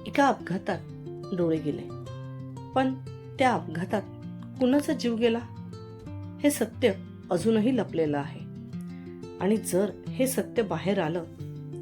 एका अपघातात डोळे गेले, पण त्या अपघातात कुणाचा जीव गेला हे सत्य अजूनही लपलेलं आहे. आणि जर हे सत्य बाहेर आलं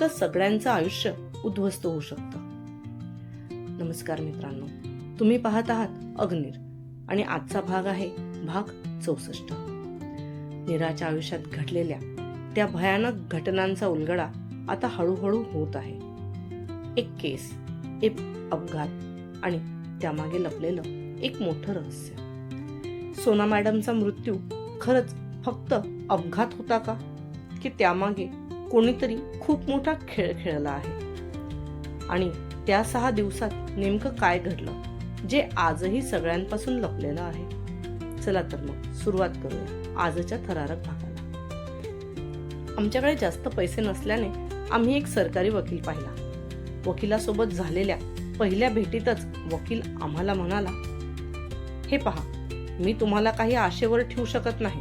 तर सगळ्यांचं आयुष्य उद्ध्वस्त होऊ शकतं. नमस्कार मित्रांनो, तुम्ही पाहत आहात अग्निर आणि आजचा भाग आहे भाग 64. नीराच्या आयुष्यात घडलेल्या त्या भयानक घटनांचा उलगडा आता हळूहळू होत आहे. एक केस, एक अपघात आणि त्यामागे लपलेलं एक मोठं रहस्य. सोना मॅडमचा मृत्यू खरंच फक्त अपघात होता का, की त्यामागे कोणीतरी खूप मोठा खेळ खेळला आहे? आणि त्या 6 दिवसात नेमकं काय घडलं जे आजही सगळ्यांपासून लपलेलं आहे? चला तर मग सुरुवात करूया आजच्या थरारक भागाला. आमच्याकडे जास्त पैसे नसल्याने आम्ही एक सरकारी वकील पाहिला. वकिलासोबत झालेल्या पहिल्या भेटीतच वकील आम्हाला म्हणाला, हे पहा, मी तुम्हाला काही आशेवर ठेवू शकत नाही,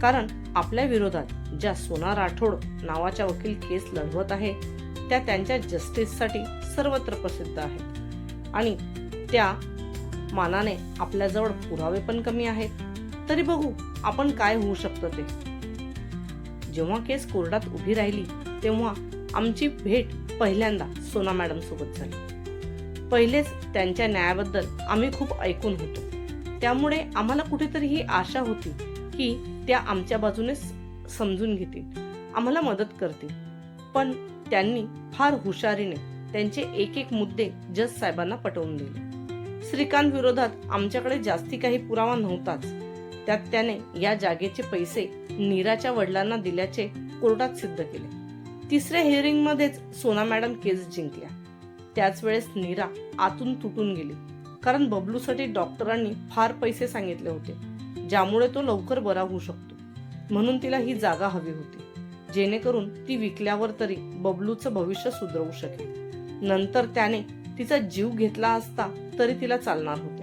कारण आपल्या विरोधात ज्या सोना राठोड नावाच्या वकील केस लढवत आहे त्या त्यांच्या जस्टिससाठी सर्वत्र प्रसिद्ध आहेत आणि त्या मानाने आपल्याजवळ पुरावे पण कमी आहेत. तरी बघू आपण काय होऊ शकतं ते. जेव्हा केस कोर्टात उभी राहिली तेव्हा आमची भेट पहिल्यांदा सोना मॅडम सोबत झाली. पहिलेच त्यांच्या न्यायाबद्दल आम्ही खूप ऐकून होतो, त्यामुळे आम्हाला कुठेतरी ही आशा होती की त्या आमच्या बाजूने समजून घेतील, आम्हाला मदत करतील. पण त्यांनी फार हुशारीने त्यांचे एक एक मुद्दे जज साहेबांना पटवून दिले. श्रीकांत विरोधात आमच्याकडे जास्ती काही पुरावा नव्हताच, त्यात त्याने या जागेचे पैसे नीराच्या वडिलांना दिल्याचे कोर्टात सिद्ध केले. तिसऱ्या हिअरिंग मध्येच सोना मॅडम केस जिंकल्या. त्याच वेळेस नीरा आतून तुटून गेली, कारण बबलूसाठी डॉक्टरांनी फार पैसे सांगितले होते, ज्यामुळे तो लवकर बरा होऊ शकतो. म्हणून तिला ही जागा हवी होती, जेणेकरून ती विकल्यावर तरी बबलूचं भविष्य सुधरवू शकेल. नंतर त्याने तिचा जीव घेतला असता तरी तिला चालणार होते.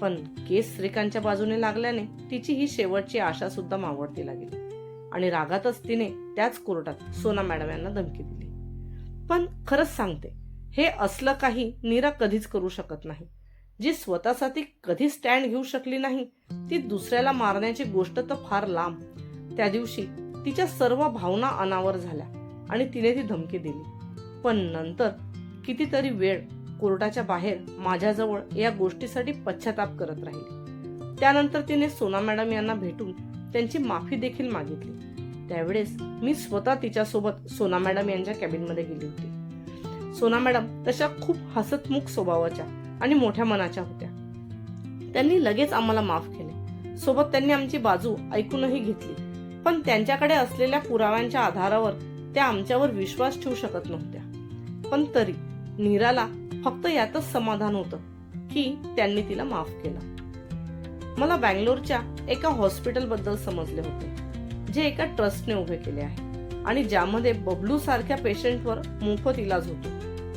पण केस श्रीकांतच्या बाजूने लागल्याने तिची ही शेवटची आशा सुद्धा मावळती लागली आणि रागातच तिने त्याच कोर्टात सोना मॅडम यांना धमकी दिली. पण खरंच सांगते, हे असलं काही नीरा कधीच करू शकत नाही. जी स्वतःसाठी कधी स्टँड घेऊ शकली नाही ती दुसऱ्याला मारण्याची गोष्ट तर फार लांब. त्या दिवशी तिच्या सर्व भावना अनावर झाल्या आणि तिने ती धमकी दिली. पण नंतर कितीतरी वेळ कोर्टाच्या बाहेर माझ्याजवळ या गोष्टीसाठी पश्चाताप करत राहिली. त्यानंतर तिने सोना मॅडम यांना भेटून त्यांची माफी देखील मागितली. त्यावेळेस मी स्वतः तिच्यासोबत सोना मॅडम यांच्या कॅबिनमध्ये गेली होती. सोना मॅडम तशा खूप हसतमुख स्वभावाच्या आणि मोठ्या मनाच्या होत्या. त्यांनी लगेच आम्हाला माफ केले. सोबत त्यांनी आमची बाजू ऐकूनही घेतली. पण त्यांच्याकडे असलेल्या पुराव्यांच्या आधारावर त्या आमच्यावर विश्वास ठेवू शकत नव्हत्या. पण तरी नीराला फक्त यातच समाधान होतं की त्यांनी तिला माफ केलं. मला बँगलोरच्या एका हॉस्पिटल बद्दल समजले होते, जे एका ट्रस्टने उभे केले आहे आणि ज्यामध्ये बबलू सारख्या पेशंटवर मोफत इलाज होतो.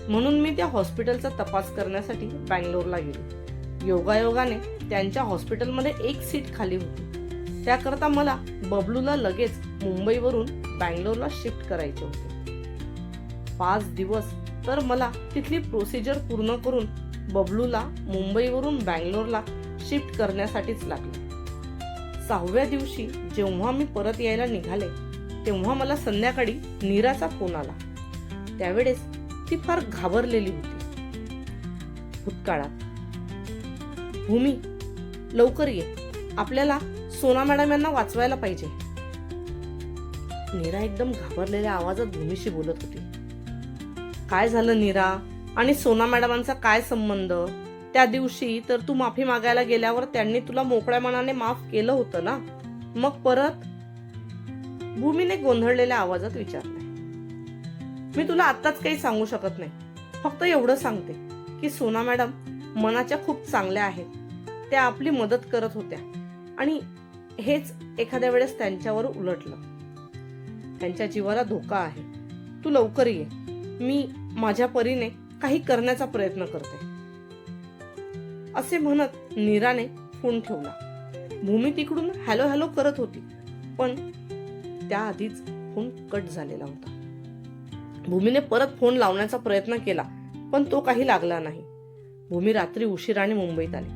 म्हणून मी त्या हॉस्पिटलचा तपास करण्यासाठी बँगलोरला गेले. योगायोगाने त्यांच्या हॉस्पिटलमध्ये एक सीट खाली होती. त्याकरता मला बबलूला लगेच मुंबईवरून बँगलोरला शिफ्ट करायचे होते. 5 दिवस तर मला तिथली प्रोसिजर पूर्ण करून बबलूला मुंबईवरून बँगलोरला शिफ्ट करण्यासाठीच लागले. 6व्या दिवशी जेव्हा मी परत यायला निघाले तेव्हा मला संध्याकाळी नीराचा फोन आला. त्यावेळेस ती फार घाबरलेली होती. भूतकाळात, भूमी लवकर ये, आपल्याला सोना मॅडम यांना वाचवायला पाहिजे. नीरा एकदम घाबरलेल्या आवाजात भूमीशी बोलत होती. काय झालं नीरा, आणि सोना मॅडमांचा काय संबंध? त्या दिवशी तर तू माफी मागायला गेल्यावर त्यांनी तुला मोकळ्या मनाने माफ केलं होतं ना, मग परत? भूमीने गोंधळलेल्या आवाजात विचारले. मी तुला आत्ताच काही सांगू शकत नाही, फक्त एवढं सांगते की सोना मॅडम मनाच्या खूप चांगल्या आहेत. त्या आपली मदत करत होत्या आणि हेच एखाद्या वेळेस त्यांच्यावर उलटलं. त्यांच्या जीवाला धोका आहे. तू लवकर ये, मी माझ्या परीने काही करण्याचा प्रयत्न करते. असे म्हणत नीराने फोन ठेवला. भूमी तिकडून हॅलो हॅलो करत होती, पण त्याआधीच फोन कट झालेला होता. भूमीने परत फोन लावण्याचा प्रयत्न केला, पण तो काही लागला नाही. भूमी रात्री उशिराने मुंबईत आली.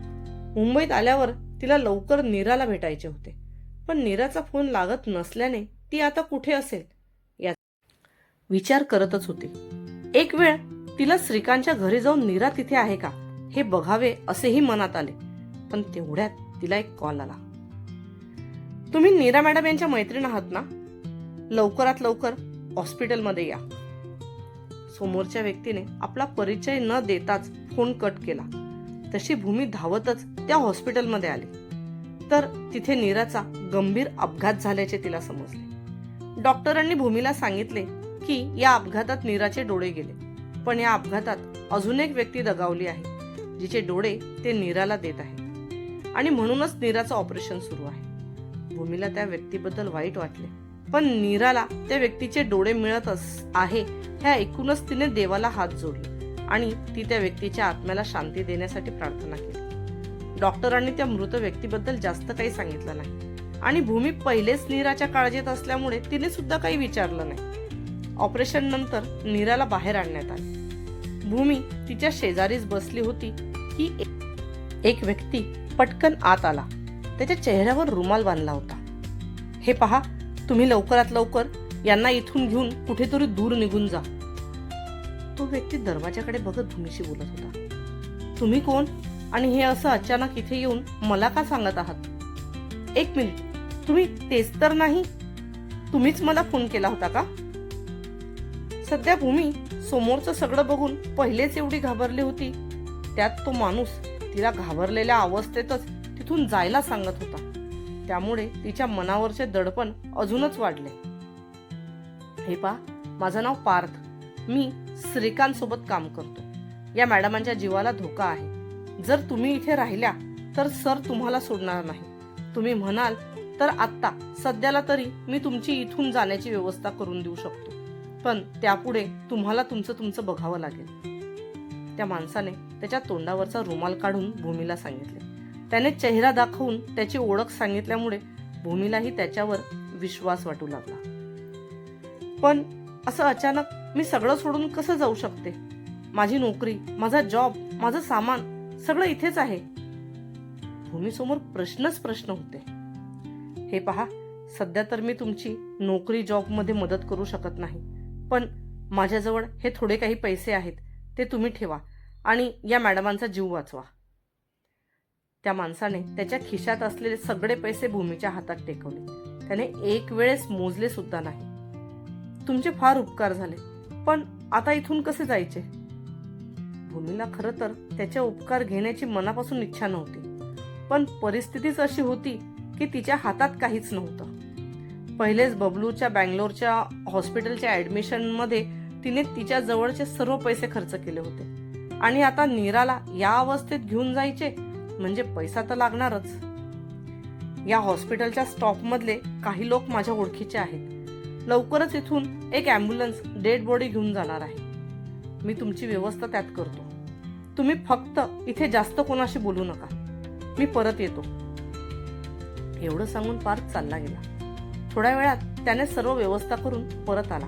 मुंबईत आल्यावर तिला लवकर नीराला भेटायचे होते, पण नीराचा फोन लागत नसल्याने ती आता कुठे असेल याचा विचार करतच होती. एक वेळ तिला श्रीकांतच्या घरी जाऊन नीरा तिथे आहे का हे बघावे असेही मनात आले, पण तेवढ्यात तिला एक कॉल आला. तुम्ही नीरा मॅडम यांच्या मैत्रीण आहात ना? लवकरात लवकर हॉस्पिटलमध्ये या. समोरच्या व्यक्तीने आपला परिचय न देताच फोन कट केला. तशी भूमी धावतच त्या हॉस्पिटलमध्ये आली, तर तिथे नीराचा गंभीर अपघात झाल्याचे तिला समजले. डॉक्टरांनी भूमीला सांगितले की या अपघातात नीराचे डोळे गेले, पण या अपघातात अजून एक व्यक्ती दगावली आहे, जिचे डोळे ते नीराला देत आहे आणि म्हणूनच नीराचं ऑपरेशन सुरू आहे. भूमीला त्या व्यक्तीबद्दल वाईट वाटले, पण नीराला त्या व्यक्तीचे डोळे मिळत आहे हे ऐकूनच तिने देवाला हात जोडले आणि ती त्या व्यक्तीच्या आत्म्याला शांती देण्यासाठी प्रार्थना केली. डॉक्टरांनी त्या मृत व्यक्तीबद्दल जास्त काही सांगितलं नाही आणि भूमी पहिलेच नीराच्या काळजीत असल्यामुळे तिने सुद्धा काही विचारलं नाही. ऑपरेशन नंतर नीराला बाहेर आणण्यात आले. भूमी तिच्या शेजारीच बसली होती की एक व्यक्ती पटकन आत आला. त्याच्या चेहऱ्यावर रुमाल बांधला होता. हे पहा, तुम्ही लवकरात लवकर यांना इथून घेऊन कुठेतरी दूर निघून जा. तो व्यक्ती दरवाजाकडे बघत भूमीशी बोलत होता. तुम्ही कोण आणि हे असं अचानक इथे येऊन मला का सांगत आहात? एक मिनिट, तुम्ही तेच तर नाही? तुम्हीच मला फोन केला होता का? सध्या भूमी समोरचं सगळं बघून पहिलेच एवढी घाबरली होती, त्यात तो माणूस तिला घाबरलेल्या अवस्थेतच तिथून जायला सांगत होता. त्यामुळे तिच्या मनावरचे दडपण अजूनच वाढले. हे पहा, माझं नाव पार्थ. मी श्रीकांत सोबत काम करतो. या मॅडमांच्या जीवाला धोका आहे. जर तुम्ही इथे राहिल्या तर सर तुम्हाला सोडणार नाही. तुम्ही म्हणाल तर आत्ता सध्याला तरी मी तुमची इथून जाण्याची व्यवस्था करून देऊ शकतो, पण त्यापुढे तुम्हाला तुमचं बघावं लागेल. त्या माणसाने त्याच्या तोंडावरचा रुमाल काढून भूमीला सांगितले. त्याने चेहरा दाखवून त्याची ओळख सांगितल्यामुळे भूमीलाही त्याच्यावर विश्वास वाटू लागला. पण असं अचानक मी सगळं सोडून कसं जाऊ शकते? माझी नोकरी, माझा जॉब, माझं सामान सगळं इथेच आहे. भूमीसमोर प्रश्न होते. हे पहा, सध्या तर मी तुमची नोकरी जॉबमध्ये मदत करू शकत नाही, पण माझ्याजवळ हे थोडे काही पैसे आहेत, ते तुम्ही ठेवा आणि या मॅडमांचा जीव वाचवा. त्या माणसाने त्याच्या खिशात असलेले सगळे पैसे भूमीच्या हातात टेकवले. त्याने एक वेळेस मोजले सुद्धा नाही. तुमचे फार उपकार झाले, पण आता इथून कसे जायचे? भूमीला खरं तर त्याचे उपकार घेण्याची मनापासून इच्छा नव्हती, पण परिस्थितीच अशी होती की तिच्या हातात काहीच नव्हतं. पहिलेच बबलूच्या बँगलोरच्या हॉस्पिटलच्या ऍडमिशनमध्ये तिने तिच्या जवळचे सर्व पैसे खर्च केले होते आणि आता नीराला या अवस्थेत घेऊन जायचे म्हणजे पैसा तर लागणारच. या हॉस्पिटलच्या स्टॉपमधले काही लोक माझ्या ओळखीचे आहेत. लवकरच इथून एक ॲम्ब्युलन्स डेड बॉडी घेऊन जाणार आहे. मी तुमची व्यवस्था त्यात करतो. तुम्ही फक्त इथे जास्त कोणाशी बोलू नका. मी परत येतो. एवढं सांगून पार्थ चालला गेला. थोड्या वेळात त्याने सर्व व्यवस्था करून परत आला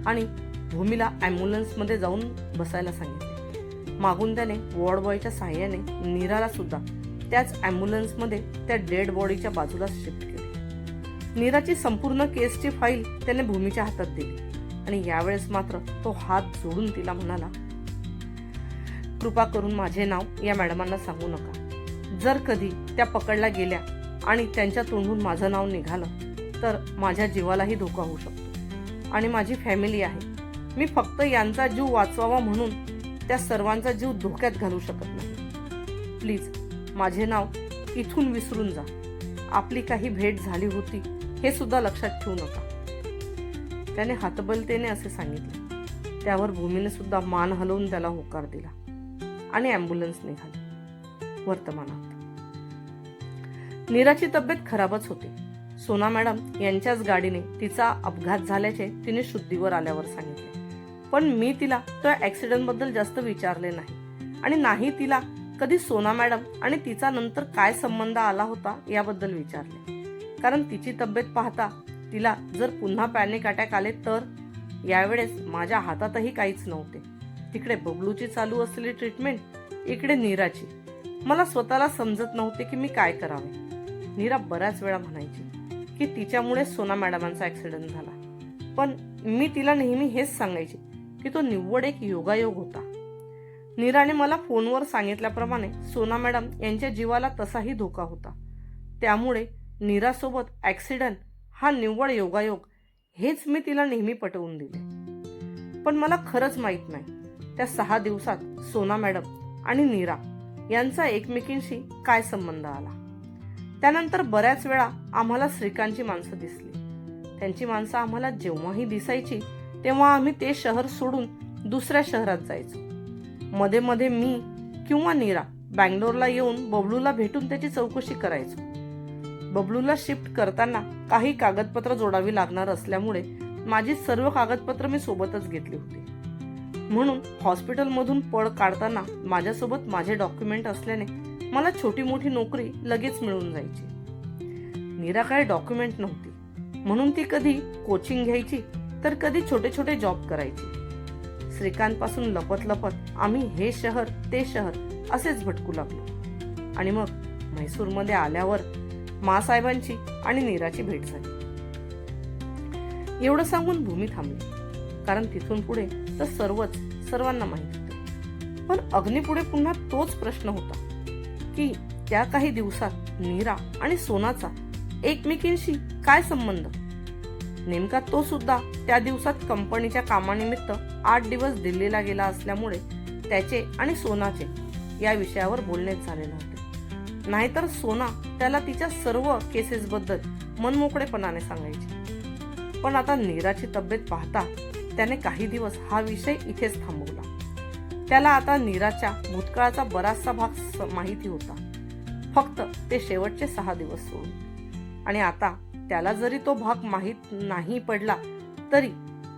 आणि भूमीला ॲम्ब्युलन्समध्ये जाऊन बसायला सांगितले. मागून त्याने वॉर्ड बॉयच्या साहाय्याने नीराला सुद्धा त्याच ॲम्ब्युलन्समध्ये त्या डेड बॉडीच्या बाजूला शिफ्ट केले. नीराची संपूर्ण केसची फाईल त्याने भूमीच्या हातात दिली आणि यावेळेस मात्र तो हात जोडून तिला म्हणाला, कृपा करून माझे नाव या मॅडमांना सांगू नका. जर कधी त्या पकडल्या गेल्या आणि त्यांच्या तोंडून माझं नाव निघालं तर माझ्या जीवालाही धोका होऊ शकतो आणि माझी फॅमिली आहे. मी फक्त यांचा जीव वाचवावा म्हणून त्या सर्वांचा जीव धोक्यात घालू शकत नाही. प्लीज माझे नाव इथून विसरून जा. आपली काही भेट झाली होती हे सुद्धा लक्षात ठेवू नका. त्याने हातबलतेने असे सांगितले. त्यावर भूमीने सुद्धा मान हलवून त्याला होकार दिला आणि ॲम्ब्युलन्स निघाली. वर्तमानात नीराची तब्येत खराबच होती. सोना मॅडम यांच्याच गाडीने तिचा अपघात झाल्याचे तिने शुद्धीवर आल्यावर सांगितले, पण मी तिला त्या ॲक्सिडेंट बद्दल जास्त विचारले नाही आणि नाही तिला कधी सोना मॅडम आणि तिचा नंतर काय संबंध आला होता याबद्दल विचारले, कारण तिची तब्येत पाहता तिला जर पुन्हा पॅनिक अटॅक आले तर. यावेळेस माझ्या हातातही काहीच नव्हते. तिकडे बबलूची चालू असलेली ट्रीटमेंट, इकडे नीराची. मला स्वतःला समजत नव्हते की मी काय करावे. नीरा बऱ्याच वेळा म्हणायची की तिच्यामुळे सोना मॅडमांचा ऍक्सिडेंट झाला, पण मी तिला नेहमी हेच सांगायचे की तो निव्वळ एक योगायोग होता. नीराने मला फोनवर सांगितल्याप्रमाणे सोना मॅडम यांच्या जीवाला तसाही धोका होता. त्यामुळे नीरासोबत ऍक्सिडेंट हा निव्वळ योगायोग, हेच मी तिला नेहमी पटवून दिले. पण मला खरंच माहित नाही त्या 6 दिवसात सोना मॅडम आणि नीरा यांचा एकमेकींशी काय संबंध आला. त्यानंतर बऱ्याच वेळा आम्हाला श्रीकांतची माणसं दिसली. त्यांची माणसं आम्हाला जेव्हाही दिसायची तेव्हा आम्ही ते शहर सोडून दुसऱ्या शहरात जायचो. मध्ये मध्ये मी किंवा नीरा बँगलोरला येऊन बबलूला भेटून त्याची चौकशी करायचो. बबलूला शिफ्ट करताना काही कागदपत्र जोडावी लागणार असल्यामुळे माझी सर्व कागदपत्र मी सोबतच घेतली होती. म्हणून हॉस्पिटलमधून पळ काढताना माझ्यासोबत माझे डॉक्युमेंट असल्याने मला छोटी मोठी नोकरी लगेच मिळून जायची. नीरा काही डॉक्युमेंट नव्हती, म्हणून ती कधी कोचिंग घ्यायची तर कधी छोटे छोटे जॉब करायची. श्रीकांत पासून लपत लपत आम्ही हे शहर ते शहर असेच भटकू लागलो. आणि मग म्हैसूरमध्ये आल्यावर मासाहेबांची आणि नीराची भेट झाली. एवढं सांगून भूमी थांबली, कारण तिथून पुढे तर सर्वांना माहित होतं. पण अग्नीपुढे पुन्हा तोच प्रश्न होता की त्या काही दिवसात नीरा आणि सोनाचा एकमेकींशी काय संबंध. नेमका तो सुद्धा त्या दिवसात कंपनीच्या कामानिमित्त 8 दिवस दिल्लीला गेला असल्यामुळे त्याचे आणि सोनाचे या विषयावर बोलणेच झाले नव्हते. नाहीतर सोना त्याला तिच्या सर्व केसेस बद्दल मनमोकळेपणाने सांगायची. पण आता नीराची तब्येत पाहता त्याने काही दिवस हा विषय इथेच थांबवला. त्याला आता नीराच्या भूतकाळाचा बराचसा भाग माहिती होता, फक्त ते शेवटचे 6 दिवस सोडून. आणि आता त्याला जरी तो भाग माहीत नाही पडला तरी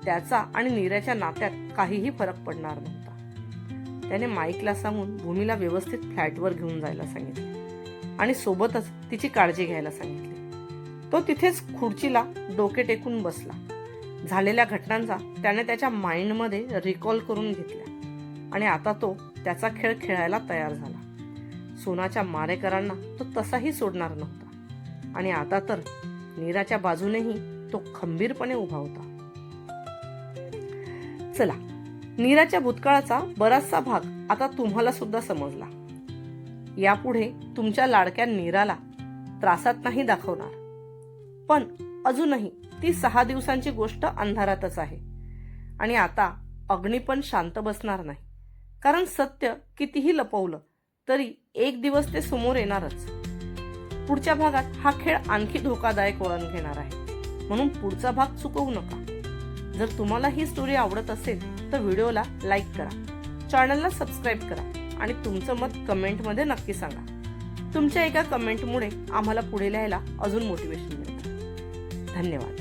त्याचा आणि नीराच्या नात्यात काहीही फरक पडणार नव्हता. त्याने माईकला सांगून भूमीला व्यवस्थित फ्लॅटवर घेऊन जायला सांगितले आणि सोबतच तिची काळजी घ्यायला सांगितले. तो तिथेच खुर्चीला डोके टेकून बसला. झालेल्या घटनांचा त्याने त्याच्या माइंडमध्ये रिकॉल करून घेतल्या आणि आता तो त्याचा खेळ खेळायला तयार झाला. सोनाच्या मारेकरांना तो तसाही सोडणार नव्हता आणि आता तर नीराच्या बाजूनेही तो खंबीरपणे उभा होता. चला, नीराच्या भूतकाळाचा बराचसा भाग आता तुम्हाला सुद्धा समजला. यापुढे तुमच्या लाडक्या नीराला त्रासात नाही दाखवणार, पण अजूनही ती 6 दिवसांची गोष्ट अंधारातच आहे. आणि आता अग्नी पण शांत बसणार नाही, कारण सत्य कितीही लपवलं तरी एक दिवस ते समोर येणारच. पुढच्या भागात हा खेळ आणखी धोकादायक वळण घेणार आहे, म्हणून पुढचा भाग चुकवू नका. जर तुम्हाला ही स्टोरी आवडत असेल तर व्हिडिओला लाईक करा, चॅनलला सबस्क्राईब करा आणि तुमचं मत कमेंटमध्ये नक्की सांगा. तुमच्या एका कमेंटमुळे आम्हाला पुढे लिहायला अजून मोटिवेशन मिळतं. धन्यवाद.